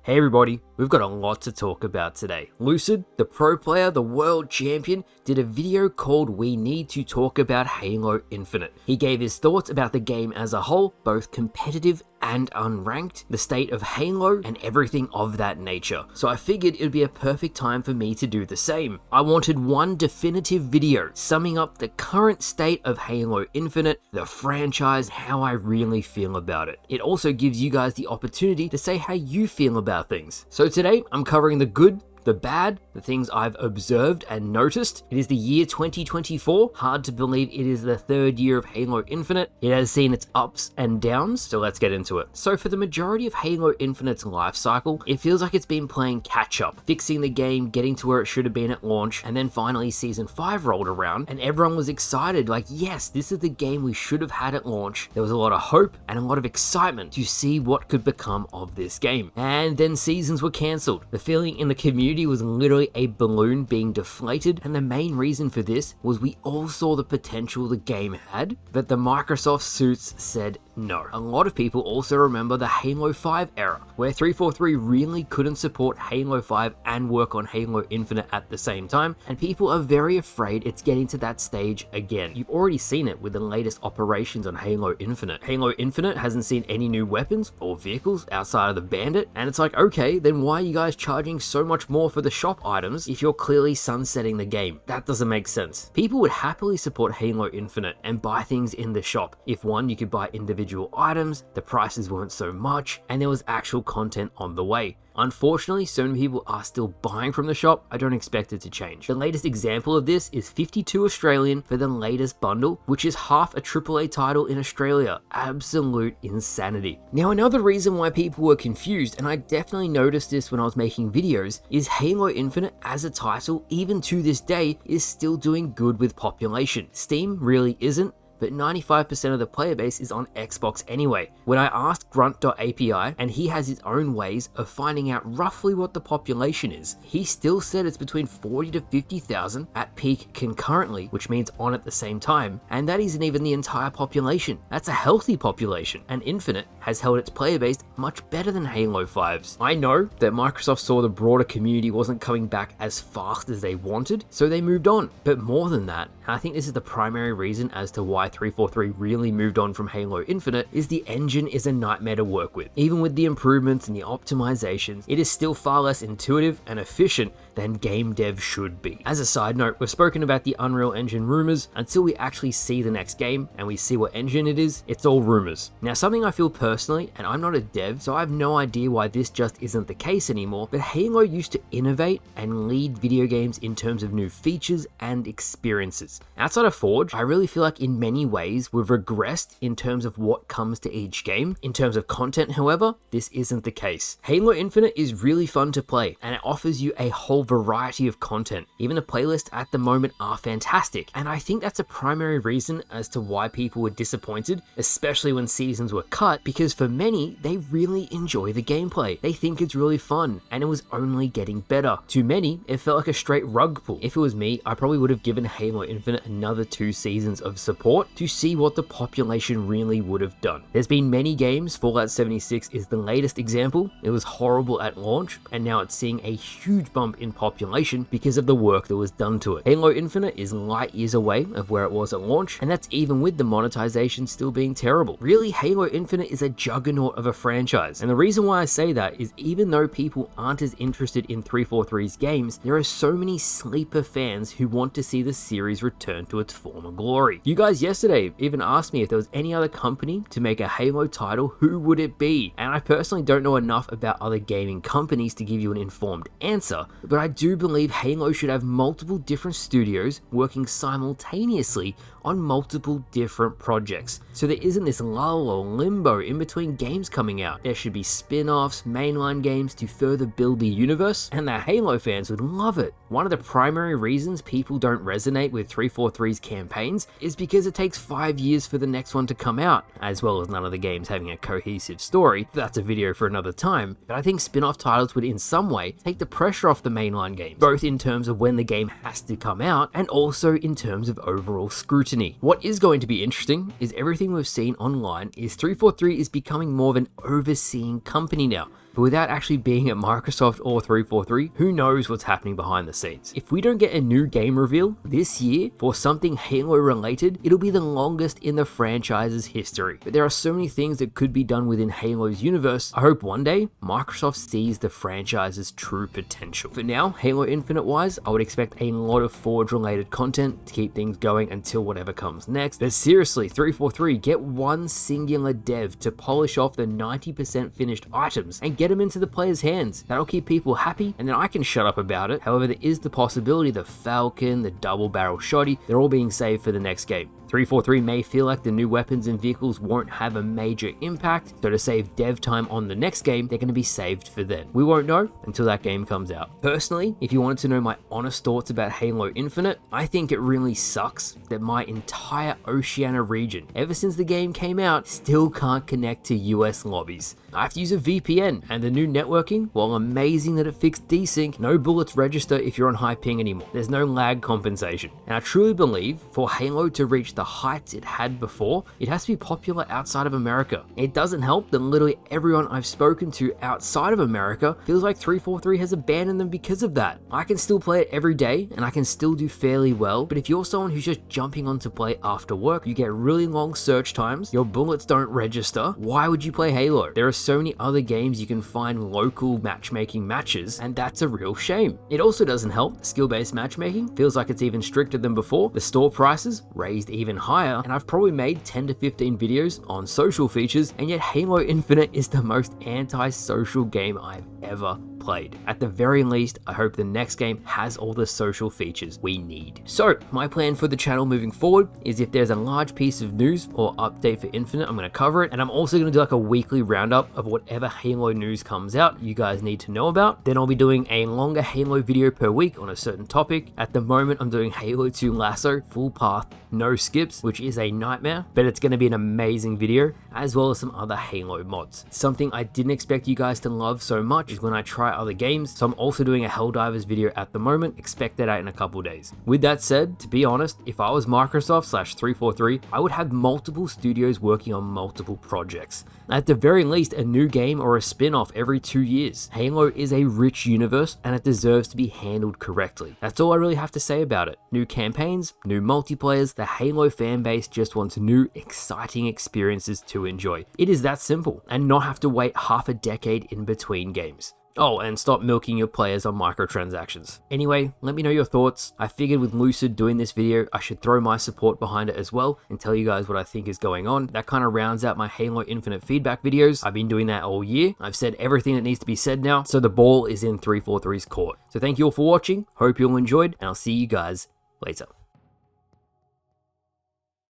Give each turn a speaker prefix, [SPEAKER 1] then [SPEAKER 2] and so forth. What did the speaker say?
[SPEAKER 1] Hey everybody, we've got a lot to talk about today. Lucid, the pro player, the world champion, did a video called We Need to Talk About Halo Infinite. He gave his thoughts about the game as a whole, both competitive and unranked, the state of Halo, and everything of that nature. So I figured it would be a perfect time for me to do the same. I wanted one definitive video summing up the current state of Halo Infinite, the franchise, how I really feel about it. It also gives you guys the opportunity to say how you feel about things. So today I'm covering the good, the bad, the things I've observed and noticed. It is the year 2024. Hard to believe it is the third year of Halo Infinite. It has seen its ups and downs, so let's get into it. So for the majority of Halo Infinite's life cycle, it feels like it's been playing catch up, fixing the game, getting to where it should have been at launch, and then finally Season 5 rolled around, and everyone was excited, like, yes, this is the game we should have had at launch. There was a lot of hope and a lot of excitement to see what could become of this game. And then seasons were cancelled. The feeling in the community was literally a balloon being deflated, and the main reason for this was we all saw the potential the game had, but the Microsoft suits said no. A lot of people also remember the Halo 5 era, where 343 really couldn't support Halo 5 and work on Halo Infinite at the same time, and people are very afraid it's getting to that stage again. You've already seen it with the latest operations on Halo Infinite. Halo Infinite hasn't seen any new weapons or vehicles outside of the Bandit, and it's like, okay, then why are you guys charging so much more for the shop items if you're clearly sunsetting the game? That doesn't make sense. People would happily support Halo Infinite and buy things in the shop. If one, you could buy individual items, the prices weren't so much, and there was actual content on the way. Unfortunately, so many people are still buying from the shop, I don't expect it to change. The latest example of this is 52 Australian for the latest bundle, which is half a AAA title in Australia. Absolute insanity. Now, another reason why people were confused, and I definitely noticed this when I was making videos, is Halo Infinite as a title, even to this day, is still doing good with population. Steam really isn't, but 95% of the player base is on Xbox anyway. When I asked Grunt.api, and he has his own ways of finding out roughly what the population is, he still said it's between 40 to 50,000 at peak concurrently, which means on at the same time, and that isn't even the entire population. That's a healthy population, and Infinite has held its player base much better than Halo 5's. I know that Microsoft saw the broader community wasn't coming back as fast as they wanted, so they moved on. But more than that, and I think this is the primary reason as to why 343 really moved on from Halo Infinite, is the engine is a nightmare to work with. Even with the improvements and the optimizations, it is still far less intuitive and efficient than game dev should be. As a side note, we've spoken about the Unreal Engine rumors. Until we actually see the next game and we see what engine it is, it's all rumors. Now, something I feel personally, and I'm not a dev, so I have no idea why this just isn't the case anymore, but Halo used to innovate and lead video games in terms of new features and experiences. Outside of Forge, I really feel like in many ways we've regressed in terms of what comes to each game. In terms of content, however, this isn't the case. Halo Infinite is really fun to play, and it offers you a whole variety of content. Even the playlists at the moment are fantastic, and I think that's a primary reason as to why people were disappointed, especially when seasons were cut, because for many, they really enjoy the gameplay. They think it's really fun, and it was only getting better. To many, it felt like a straight rug pull. If it was me, I probably would have given Halo Infinite another 2 seasons of support to see what the population really would have done. There's been many games, Fallout 76 is the latest example. It was horrible at launch, and now it's seeing a huge bump in population because of the work that was done to it. Halo Infinite is light years away of where it was at launch, and that's even with the monetization still being terrible. Really, Halo Infinite is a juggernaut of a franchise, and the reason why I say that is even though people aren't as interested in 343's games, there are so many sleeper fans who want to see the series return to its former glory. You guys yesterday even asked me if there was any other company to make a Halo title, who would it be? And I personally don't know enough about other gaming companies to give you an informed answer, but I do believe Halo should have multiple different studios working simultaneously on multiple different projects, so there isn't this lull or limbo in between games coming out. There should be spin-offs, mainline games to further build the universe, and the Halo fans would love it. One of the primary reasons people don't resonate with 343's campaigns is because it takes 5 years for the next one to come out, as well as none of the games having a cohesive story. That's a video for another time, but I think spin-off titles would in some way take the pressure off the mainline games, both in terms of when the game has to come out and also in terms of overall scrutiny. What is going to be interesting is everything we've seen online is 343 is becoming more of an overseeing company now. but without actually being at Microsoft or 343, who knows what's happening behind the scenes. If we don't get a new game reveal this year for something Halo related, it'll be the longest in the franchise's history. But there are so many things that could be done within Halo's universe. I hope one day Microsoft sees the franchise's true potential. For now, Halo Infinite wise, I would expect a lot of Forge related content to keep things going until whatever comes next. But seriously, 343, get one singular dev to polish off the 90% finished items and get them into the players' hands. That'll keep people happy, and then I can shut up about it. However, there is the possibility the Falcon, the double barrel shotty, they're all being saved for the next game. 343 may feel like the new weapons and vehicles won't have a major impact, so to save dev time on the next game, they're going to be saved for then. We won't know until that game comes out. Personally, if you wanted to know my honest thoughts about Halo Infinite, I think it really sucks that my entire Oceania region, ever since the game came out, still can't connect to US lobbies. I have to use a VPN, and the new networking, while amazing that it fixed desync, no bullets register if you're on high ping anymore. There's no lag compensation. And I truly believe for Halo to reach the heights it had before, it has to be popular outside of America. It doesn't help that literally everyone I've spoken to outside of America feels like 343 has abandoned them because of that. I can still play it every day, and I can still do fairly well, but if you're someone who's just jumping on to play after work, you get really long search times, your bullets don't register, why would you play Halo? There are so many other games you can find local matchmaking matches, and that's a real shame. It also doesn't help, skill-based matchmaking feels like it's even stricter than before, the store prices raised even higher, and I've probably made 10 to 15 videos on social features, and yet Halo Infinite is the most anti-social game I've ever played. At the very least, I hope the next game has all the social features we need. So, my plan for the channel moving forward is if there's a large piece of news or update for Infinite, I'm going to cover it, and I'm also going to do like a weekly roundup of whatever Halo news comes out you guys need to know about. Then I'll be doing a longer Halo video per week on a certain topic. At the moment, I'm doing Halo 2 Lasso, full path, no skips, which is a nightmare, but it's going to be an amazing video, as well as some other Halo mods. Something I didn't expect you guys to love so much is when I try other games, so I'm also doing a Helldivers video at the moment, expect that out in a couple days. With that said, to be honest, if I was Microsoft / 343, I would have multiple studios working on multiple projects. At the very least, a new game or a spin-off every 2 years. Halo is a rich universe, and it deserves to be handled correctly. That's all I really have to say about it. New campaigns, new multiplayers, the Halo fanbase just wants new, exciting experiences to enjoy. It is that simple, and not have to wait half a decade in between games. Oh, and stop milking your players on microtransactions. Anyway, let me know your thoughts. I figured with Lucid doing this video, I should throw my support behind it as well and tell you guys what I think is going on. That kind of rounds out my Halo Infinite feedback videos. I've been doing that all year. I've said everything that needs to be said now, so the ball is in 343's court. So thank you all for watching. Hope you all enjoyed, and I'll see you guys later.